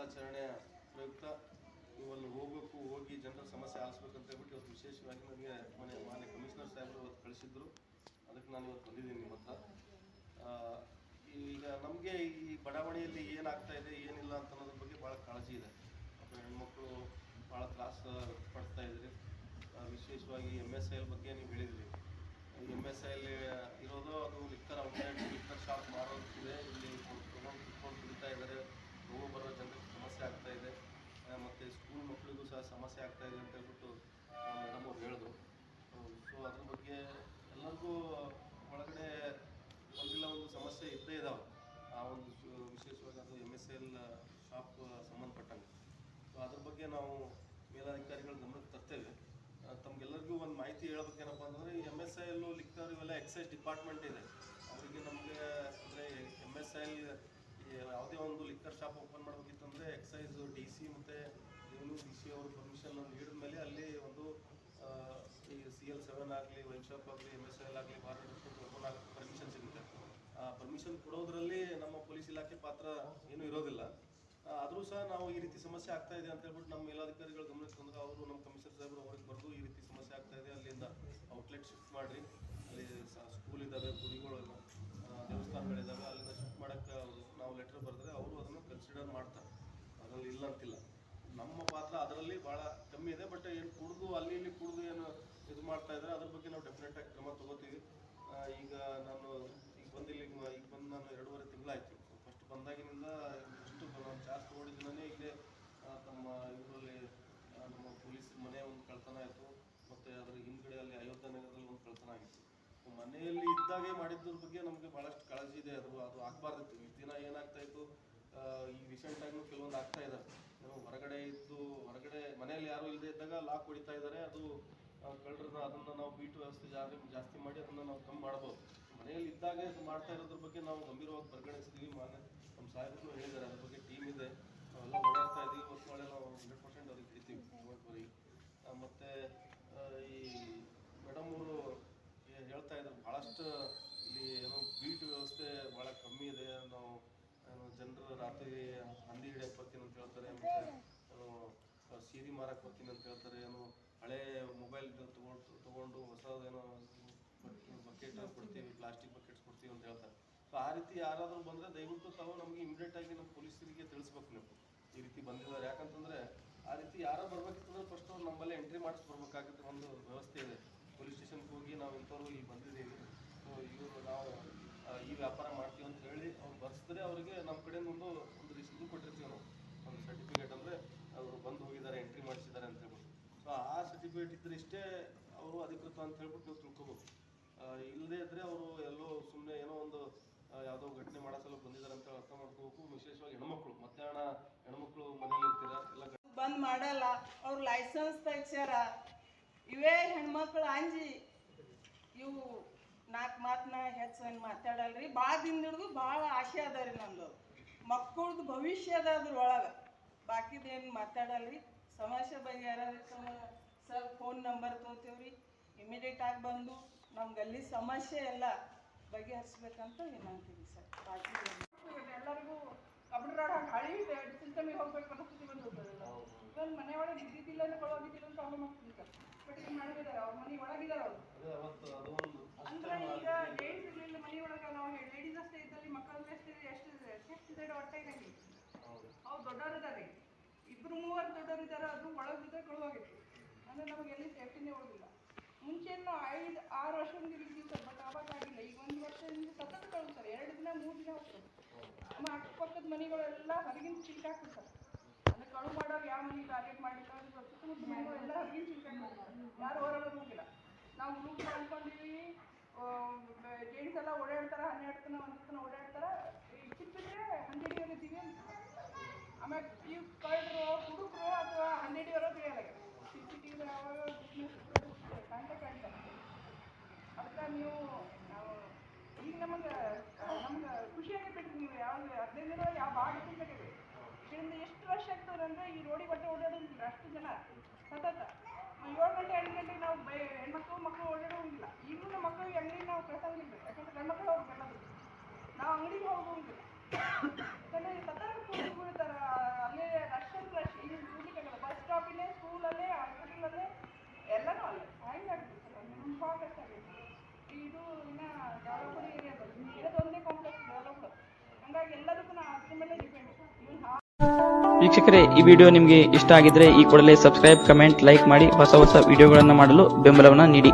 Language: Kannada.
ದಿನಾಚರಣೆಯ ಪ್ರಯುಕ್ತ ನೀವಲ್ಲಿ ಹೋಗಬೇಕು, ಹೋಗಿ ಜನರ ಸಮಸ್ಯೆ ಆಲಿಸ್ಬೇಕಂತ ಹೇಳ್ಬಿಟ್ಟು ಇವತ್ತು ವಿಶೇಷವಾಗಿ ನನಗೆ ಮಾನ್ಯ ಕಮಿಷನರ್ ಸಾಹೇಬರು ಇವತ್ತು ಕಳಿಸಿದ್ರು. ಅದಕ್ಕೆ ನಾನು ಇವತ್ತು ಬಂದಿದ್ದೀನಿ ನಿಮ್ಮ ಹತ್ರ. ಈಗ ನಮಗೆ ಈ ಬಡಾವಣೆಯಲ್ಲಿ ಏನಾಗ್ತಾ ಇದೆ ಏನಿಲ್ಲ ಅಂತ ಅನ್ನೋದ್ರ ಬಗ್ಗೆ ಭಾಳ ಕಾಳಜಿ ಇದೆ. ಹೆಣ್ಮಕ್ಳು ಭಾಳ ತ್ರಾಸ ಪಡ್ತಾ ಇದ್ರಿ. ವಿಶೇಷವಾಗಿ MSIL ಬಗ್ಗೆ ನೀವು ಹೇಳಿದ್ರಿ. MSIL ಇರೋದು ಅದು ಲಿಕ್ಕರ್ ಔಟ್ಲೆಟ್, ಲಿಕ್ಕರ್ ಶಾಪ್ ಮಾರೋದಿದೆ. ಇಲ್ಲಿ ತೊಗೊಂಡು ಕುತ್ಕೊಂಡು ಕುಡಿತಾ ಇದ್ದಾರೆ. ಹೋಗೋ ಬರೋ ಜನರಿಗೆ ಸಮಸ್ಯೆ ಆಗ್ತಾ ಇದೆ. ಮತ್ತು ಸ್ಕೂಲ್ ಮಕ್ಕಳಿಗೂ ಸಹ ಸಮಸ್ಯೆ ಆಗ್ತಾ ಇದೆ ಅಂತ ಹೇಳ್ಬಿಟ್ಟು ಮೇಡಮ್ ಅವ್ರು ಹೇಳಿದ್ರು. ಸೊ ಅದ್ರ ಬಗ್ಗೆ ಎಲ್ಲರಿಗೂ ಒಳಗಡೆ ಒಂದಿಲ್ಲ ಒಂದು ಸಮಸ್ಯೆ ಇದ್ದೇ ಇದ್ದಾವೆ. ಆ ಒಂದು ವಿಶೇಷವಾಗಿ ಅದು MSIL ಶಾಪ್ ಸಂಬಂಧಪಟ್ಟಂಗೆ. ಸೊ ಅದ್ರ ಬಗ್ಗೆ ನಾವು ಮೇಲಾಧಿಕಾರಿಗಳ ಗಮನಕ್ಕೆ ತರ್ತೇವೆ. ತಮಗೆಲ್ಲರಿಗೂ ಒಂದು ಮಾಹಿತಿ ಹೇಳ್ಬೇಕೇನಪ್ಪ ಅಂತಂದರೆ, ಈ MSIL ಲಿಕ್ಕರ್ ಇವೆಲ್ಲ ಎಕ್ಸೈಸ್ ಡಿಪಾರ್ಟ್ಮೆಂಟ್ ಇದೆ. ಅವರಿಗೆ ನಮಗೆ ಅಂದರೆ MSIL ಯಾವುದೇ ಒಂದು ಲಿಕ್ಕರ್ ಶಾಪ್ ಓಪನ್ ಮಾಡಬೇಕಿತ್ತಂದರೆ ಎಕ್ಸೈಸ್ DC ಮತ್ತು DC ಅವರು ಪರ್ಮಿಷನ್ ನೀಡಿದ ಮೇಲೆ ಅಲ್ಲಿ ಒಂದು ಈ CL7 ಆಗಲಿ, ವೈನ್ ಶಾಪ್ ಆಗಲಿ, MSIL ಆಗಲಿ, ಬಾರ್ ಓಪನ್ ಆಗೋಕ್ಕೆ ಪರ್ಮಿಷನ್ ಸಿಗುತ್ತೆ. ಆ ಪರ್ಮಿಷನ್ ಕೊಡೋದ್ರಲ್ಲಿ ನಮ್ಮ ಪೊಲೀಸ್ ಇಲಾಖೆ ಪಾತ್ರ ಏನೂ ಇರೋದಿಲ್ಲ. ಆದರೂ ಸಹ ನಾವು ಈ ರೀತಿ ಸಮಸ್ಯೆ ಆಗ್ತಾ ಇದೆ ಅಂತ ಹೇಳ್ಬಿಟ್ಟು ನಮ್ಮ ಮೇಲಾಧಿಕಾರಿಗಳ ಗಮನಕ್ಕೆ ತಂದ್ರೆ ಅವರು ನಮ್ಮ ಕಮಿಷನರ್ ಸಾಹೇಬರು ಅವ್ರಿಗೆ ಬರೆದು ಈ ರೀತಿ ಸಮಸ್ಯೆ ಆಗ್ತಾ ಇದೆ, ಅಲ್ಲಿಂದ ಔಟ್ಲೆಟ್ ಶಿಫ್ಟ್ ಮಾಡಿರಿ, ಅಲ್ಲಿ ಸ್ಕೂಲ್ ಇದ್ದಾವೆ, ಗುಡಿಗಳೆಲ್ಲ ದೇವಸ್ಥಾನಗಳಿದ್ದಾವೆ, ಅಲ್ಲಿಂದ ಶಿಫ್ಟ್ ಮಾಡೋಕ್ಕೆ ನಾವು ಲೆಟ್ರ್ ಬರೆದ್ರೆ ಅವರು ಅದನ್ನು ಕನ್ಸಿಡರ್ ಮಾಡ್ತಾರೆ. ಅದರಲ್ಲಿ ಇಲ್ಲ ಅಂತಿಲ್ಲ. ನಮ್ಮ ಪಾತ್ರ ಅದರಲ್ಲಿ ಭಾಳ ಕಮ್ಮಿ ಇದೆ. ಬಟ್ ಏನು ಕುಡಿದು ಅಲ್ಲಿ ಇಲ್ಲಿ ಕುಡಿದು ಏನು ಇದು ಮಾಡ್ತಾ ಇದ್ದಾರೆ ಅದ್ರ ಬಗ್ಗೆ ನಾವು ಡೆಫಿನೆಟಾಗಿ ಕ್ರಮ ತೊಗೋತೀವಿ. ಈಗ ನಾನು ನಾನು 2.5 ತಿಂಗಳಾಯಿತು. ಫಸ್ಟ್ ಬಂದಾಗಿನಿಂದ ನಾನು ಚಾರ್ಜ್ ತೊಗೊಂಡಿದ್ದೀನೇ ಇಲ್ಲೇ ತಮ್ಮ ಇವರಲ್ಲಿ ನಮ್ಮ ಪೊಲೀಸ್ ಮನೆ ಒಂದು ಕಳ್ತನ ಆಯಿತು. ಮತ್ತು ಅದರ ಹಿಂದ್ಗಡೆ ಅಲ್ಲಿ ಅಯೋಧ್ಯ ನಗರದಲ್ಲಿ ಒಂದು ಕಳ್ತನ ಆಗಿತ್ತು. ಮನೆಯಲ್ಲಿ ಇದ್ದಾಗೆ ಮಾಡಿದ್ರ ಬಗ್ಗೆ ನಮಗೆ ಭಾಳಷ್ಟು ಕಾಳಜಿ ಇದೆ. ಅದು ಆಗಬಾರ್ದಿತ್ತು. ಈ ದಿನ ಏನಾಗ್ತಾಯಿತ್ತು, ಈ ರೀಸೆಂಟಾಗೂ ಕೆಲವೊಂದು ಆಗ್ತಾ ಇದ್ದಾರೆ. ಹೊರಗಡೆ ಮನೆಯಲ್ಲಿ ಯಾರೂ ಇಲ್ಲದೆ ಇದ್ದಾಗ ಲಾಕ್ ಹೊಡಿತಾ ಇದ್ದಾರೆ. ಅದು ಕಳ್ಳರನ್ನ ಅದನ್ನು ನಾವು ಬೀಟ್ ವ್ಯವಸ್ಥೆ ಜಾಸ್ತಿ ಮಾಡಿ ಅದನ್ನು ನಾವು ಕಮ್ಮಿ ಮಾಡ್ಬೋದು. ಮನೆಯಲ್ಲಿ ಇದ್ದಾಗೆ ಮಾಡ್ತಾ ಇರೋದ್ರ ಬಗ್ಗೆ ನಾವು ಗಂಭೀರವಾಗಿ ಪರಿಗಣಿಸ್ತೀವಿ. ನಮ್ಮ ಸಾಹೇಬರು ಹೇಳಿದ್ದಾರೆ, ಅದ್ರ ಬಗ್ಗೆ ಟೀಮ್ ಇದೆ, ನಾವೆಲ್ಲ ಓಡಾಡ್ತಾ ಇದ್ದೀವಿ. ಮತ್ತು ಒಳ್ಳೆ ನಾವು 100% ಅವ್ರಿಗೆ ಹಿಡಿತೀವಿ. ಮತ್ತು ಈ ಮೇಡಮ್ ಅವರು ಹೇಳ್ತಾ ಇದ್ರು, ಭಾಳಷ್ಟು ಇಲ್ಲಿ ಏನೋ ಬೀಟ್ ವ್ಯವಸ್ಥೆ ಭಾಳ ಕಮ್ಮಿ ಇದೆ. ನಾವು ಜನರು ರಾತ್ರಿ ಹಂದಿ ಹಿಡಿಯಕ್ಕೆ ಬರ್ತೀನಿ ಅಂತ ಹೇಳ್ತಾರೆ, ಮತ್ತು ಸೀರೆ ಮಾರಕ್ಕೆ ಬರ್ತೀನಿ ಅಂತ ಹೇಳ್ತಾರೆ, ಏನೋ ಹಳೆ ಮೊಬೈಲ್ ತೊಗೊಂಡು ಹೊಸದೇನೋ ಬಕೆಟ್ ಕೊಡ್ತೀವಿ, ಪ್ಲಾಸ್ಟಿಕ್ ಬಕೆಟ್ಸ್ ಕೊಡ್ತೀವಿ ಅಂತ ಹೇಳ್ತಾರೆ. ಸೊ ಆ ರೀತಿ ಯಾರಾದರೂ ಬಂದರೆ ದಯವಿಟ್ಟು ತಾವು ನಮಗೆ ಇಮಿಡಿಯೇಟಾಗಿ ನಮ್ಮ ಪೊಲೀಸರಿಗೆ ತಿಳಿಸ್ಬೇಕು. ನೀವು ಈ ರೀತಿ ಬಂದಿದ್ದಾರೆ. ಯಾಕಂತಂದರೆ ಆ ರೀತಿ ಯಾರೋ ಬರ್ಬೇಕಿತ್ತಂದ್ರೆ ಫಸ್ಟ್ ಅವ್ರು ನಮ್ಮಲ್ಲೇ ಎಂಟ್ರಿ ಮಾಡಿಸ್ಬರ್ಬೇಕಾಗುತ್ತೆ. ಒಂದು ವ್ಯವಸ್ಥೆ ಇದೆ. ಪೊಲೀಸ್ ಸ್ಟೇಷನ್ಗೆ ಹೋಗಿ ನಾವು ಇಂಥವ್ರು ಇಲ್ಲಿ ಬಂದಿದ್ದೀವಿ, ಸೊ ಇವರು ನಾವು ಈ ವ್ಯಾಪಾರ ಮಾಡ್ತೀವಿ ಅಂತ ಹೇಳಿ ಅವ್ರು ಬರ್ಸಿದ್ರೆ ಅವರಿಗೆ ನಮ್ಮ ಕಡೆಯಿಂದ ಒಂದು ಇದು ಕೊಟ್ಟಿರ್ತೀವಿ ನಾವು, ಒಂದು ಸರ್ಟಿಫಿಕೇಟ್. ಅಂದರೆ ಅವರು ಬಂದು ಹೋಗಿದ್ದಾರೆ, ಎಂಟ್ರಿ ಮಾಡಿಸಿದ್ದಾರೆ ಅಂತ ಹೇಳ್ಬಿಟ್ಟು. ಸೊ ಆ ಸರ್ಟಿಫಿಕೇಟ್ ಇದ್ದರೆ ಇಷ್ಟೇ ಅವರು ಅಧಿಕೃತ ಅಂತ ಹೇಳ್ಬಿಟ್ಟು ನೀವು ತಿಳ್ಕೊಬೇಕು. ಇಲ್ಲದೇ ಇದ್ದರೆ ಅವರು ಎಲ್ಲೋ ಸುಮ್ಮನೆ ಏನೋ ಒಂದು ಯಾವುದೋ ಘಟನೆ ಮಾಡೋ ಸಲ ಬಂದಿದ್ದಾರೆ ಅಂತ ಅರ್ಥ ಮಾಡ್ಕೋಬೇಕು. ವಿಶೇಷವಾಗಿ ಹೆಣ್ಮಕ್ಳು, ಮಧ್ಯಾಹ್ನ ಹೆಣ್ಮಕ್ಳು ಮನೇಲಿ ಇರ್ತೀರ, ಎಲ್ಲ ಬಂದ್ ಮಾಡಲ್ಲ. ಅವ್ರ ಲೈಸೆನ್ಸ್ ತೆಗ್ಸ್ಯಾರ. ಇವೇ ಹೆಣ್ಮಕ್ಳು ಅಂಜಿ ಇವು 4 ಮಾತನ್ನ ಹೆಚ್ಚು ಏನು ಮಾತಾಡಲ್ರಿ. ಭಾಳ ದಿನದಿಡ್ದು ಭಾಳ ಆಸೆ ಅದ ರೀ ನಮ್ಮದು. ಮಕ್ಕಳದು ಭವಿಷ್ಯ ಅದ ಅದ್ರೊಳಗೆ. ಬಾಕಿದೇನು ಮಾತಾಡಲ್ರಿ. ಸಮಸ್ಯೆ ಬಗೆಹರಿ ಸರ್ ಫೋನ್ ನಂಬರ್ ತೊಗೋತೀವ್ರಿ. ಇಮಿಡಿಯೇಟಾಗಿ ಬಂದು ನಮ್ಗೆ ಅಲ್ಲಿ ಸಮಸ್ಯೆ ಎಲ್ಲ ಬಗೆಹರಿಸ್ಬೇಕಂತ ಏನಂತೀವಿ ಸರ್. ಬಾಕಿ ಎಲ್ಲರಿಗೂ ಕಬ್ಬಿಣ ಹಳಿ ಸಿಸ್ಟಮಿಗೆ ಹೋಗ್ಬೇಕು ಪರಿಸ್ಥಿತಿ ಬಂದಿರ್ತದಲ್ಲ. ಇವಾಗ ಮನೆ ಒಳಗೆ ಇದ್ದಿದ್ದಿಲ್ಲ ಒಳಗಿದ್ದಿಲ್ಲ ಅಂತ ಪ್ರಾಬ್ಲಮ್ ಆಗ್ತದೆ ಸರ್. ಬಟ್ ಈಗ ಮಾಡಿದ್ದಾರೆ, ಅವ್ರ ಮನೆ ಒಳಗಿದ್ದಾರೆ ಅವರು. ಅಂದ್ರೆ ಈಗ ಲೇಡೀಸ್ ಇರಲಿಲ್ಲ ಮನೆ ಒಳಗೆ. ನಾವು ಲೇಡೀಸ್ ಅಷ್ಟೇ ಇದ್ದಲ್ಲಿ ಮಕ್ಕಳಲ್ಲಿ ಎಷ್ಟಿದೆ ಹೊಟ್ಟೆ ಇರಂಗಿಲ್ಲ. ಅವ್ರು ದೊಡ್ಡವರಿದ್ದಾರೆ, 2-3 ದೊಡ್ಡವರಿದ್ದಾರೆ. ಅದು ಒಳಗಿದ್ದರೆ ಕಳುವಾಗೈತಿ. ಅಂದರೆ ನಮಗೆ ಎಲ್ಲಿ ಸೇಫ್ಟಿನೇ ಉಳಿದಿಲ್ಲ. ಮುಂಚೆ ನಾವು 5-6 ವರ್ಷದಿಂದ ಇದ್ದೀವಿ ಸರ್. ಬಟ್ ಆವಾಗ ಆಗಿಲ್ಲ. ಈಗ 1 ವರ್ಷದಿಂದ ಸತತ ಕಳಿಸ್ತಾರೆ. 2 ದಿನ 3 ದಿನ ಹೋಗ್ತಾರೆ. ನಮ್ಮ ಅಕ್ಕಪಕ್ಕದ ಮನೆಗಳೆಲ್ಲ ಹೊರಗಿನ ಚಿಲ್ಕ ಹಾಕ್ತಾರೆ ಸರ್. ಅಂದರೆ ಕಳು ಮಾಡೋರು ಯಾವ ಮನೆ ಟಾರ್ಗೆಟ್ ಮಾಡಿರ್ತಾರೆ, ಸುತ್ತಮುತ್ತ ಮನೆಗಳೆಲ್ಲ ಹೊರಗಿನ ಚಿಲ್ಕ ಹಾಕ್ತಾರೆ. ಯಾರು ಹೊರಗೆ ಹೋಗಿಲ್ಲ. ನಾವು ಗ್ರೂಪ್ ಮಾಡ್ಕೊಂಡಿವಿ. ಜೆಂಟ್ಸ್ ಎಲ್ಲ ಓಡಾಡ್ತಾರೆ, 12 ತನ 1 ತನ ಓಡಾಡ್ತಾರೆ. ಚಿಪ್ಪಿದ್ರೆ 100 ಇದ್ದೀವಿ ಅಂತ. ಆಮೇಲೆ ಈ ಕಳ್ಳರು ಹುಡುಗರು ಅಥವಾ 12 ತಿಳಿಯಲ್ಲ. CCTV ಯಾವಾಗ ಕಾಣ್ತಾರೆ. ಅದಕ್ಕೆ ನೀವು ಈಗ ನಮಗೆ ಖುಷಿ ಆಗೈತೆ. ನೀವು ಯಾವಾಗ 15 ದಿನ ಯಾವ ಭಾಳ ಡಿಫೆಂಟ್ ಆಗೈತೆ. ಇದರಿಂದ ಎಷ್ಟು ವರ್ಷ ಆಗ್ತದೆ ಅಂದರೆ ಈ ರೋಡಿಗೆ ಬಟ್ಟೆ ಓಡಾಡೋದಿಲ್ಲ ಅಷ್ಟು ಜನ ಸತತ 7 ಗಂಟೆ 8 ಗಂಟೆಗೆ ನಾವು ಹೆಣ್ಮಕ್ಳು ಮಕ್ಕಳು ಓಡಾಡೋಂಗಿಲ್ಲ. ಈಗಲೂ ನಮ್ಮ ಮಕ್ಕಳಿಗೆ ಅಂಗಡಿಗೆ ನಾವು ಕಳ್ಸೋಂಗಿಲ್ಲ. ಯಾಕಂದ್ರೆ ಗಂಡ್ಮಕ್ಳು ಹೋಗ್ಬೇಕಲ್ಲ, ನಾವು ಅಂಗಡಿಗೆ ಹೋಗೋಂಗಿಲ್ಲ. ಯಾಕಂದರೆ ಸತತ ಕೂತು ಬೀಳ್ತಾರೆ. ಅಲ್ಲೇ ಇದ್ರಾಗ ಎಲ್ಲದಕ್ಕೂ ನಾ ಅದ್ರ ಮೇಲೆ ಡಿಪೆಂಡ್. ವೀಕ್ಷಕರೇ, ಈ ವಿಡಿಯೋ ನಿಮಗೆ ಇಷ್ಟ ಆಗಿದ್ರೆ ಈ ಕೂಡಲೇ ಸಬ್ಸ್ಕ್ರೈಬ್, ಕಮೆಂಟ್, ಲೈಕ್ ಮಾಡಿ ಹೊಸ ಹೊಸ ವಿಡಿಯೋಗಳನ್ನು ಮಾಡಲು ಬೆಂಬಲವನ್ನು ನೀಡಿ.